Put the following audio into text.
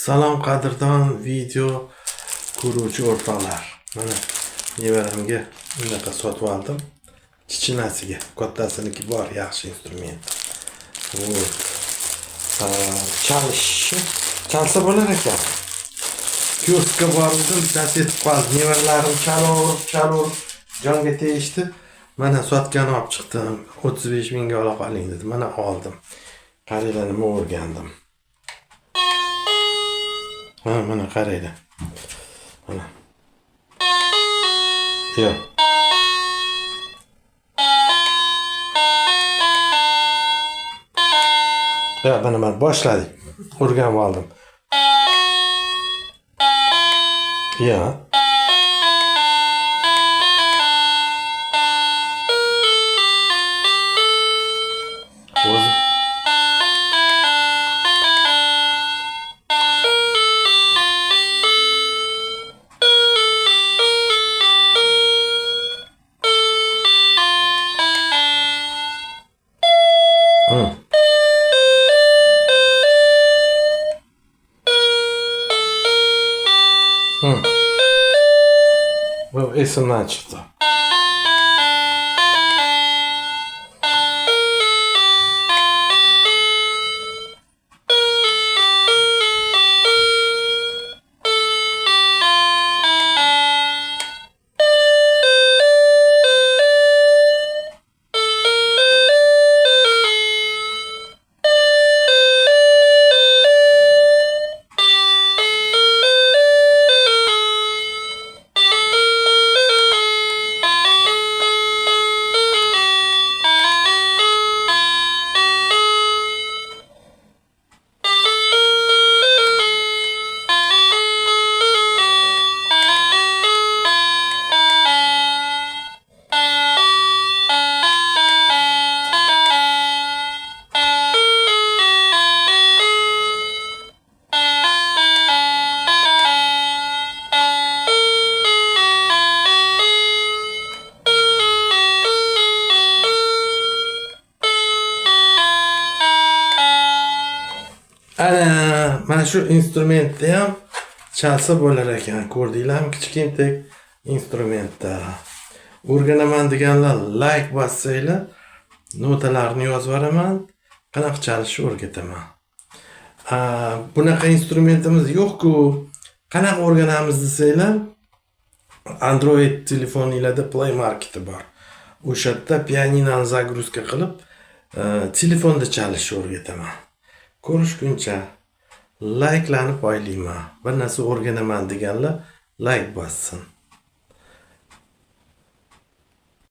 Salom qadrdon video ko'ruvchi o'rtoqlar. Mana nevaramga bunaqa sotib oldim. Kichinasiga, kattasiniki bor, yaxshi instrument. Chalsa bo'lar ekan. Kioskka bordim, bittasi yetib qoldi. Nevaralarim chalur, jonga tegishdi. Mana sotgan olib chiqdim. 35 mingga ola qoling dedi. Mana oldim. Qaranglar, nima o'rgandim. Mana qaranglar. Mana. Yo'q. Ya mana boshladik. O'rganib oldim. Ya. O'zi Bu esimden çıktı. Mana shu instrumentda ham chalsa bo'lar ekan. Ko'rdinglarmi? Kichkintek instrumentda. O'rganaman deganlar like bossanglar, notalarni yozib yuboraman, qanaqa chalishni o'rgataman. Bunaqa instrumentimiz yo'q-ku. Qanaqa o'rganamiz desanglar, Android telefoningizda Play Market bor. O'sha yerda pianinoni загрузка qilib, telefonda chalishni o'rgataman. Ko'rishguncha like'larni poylayman. Bir narsa o'rganaman deganlar like bossin.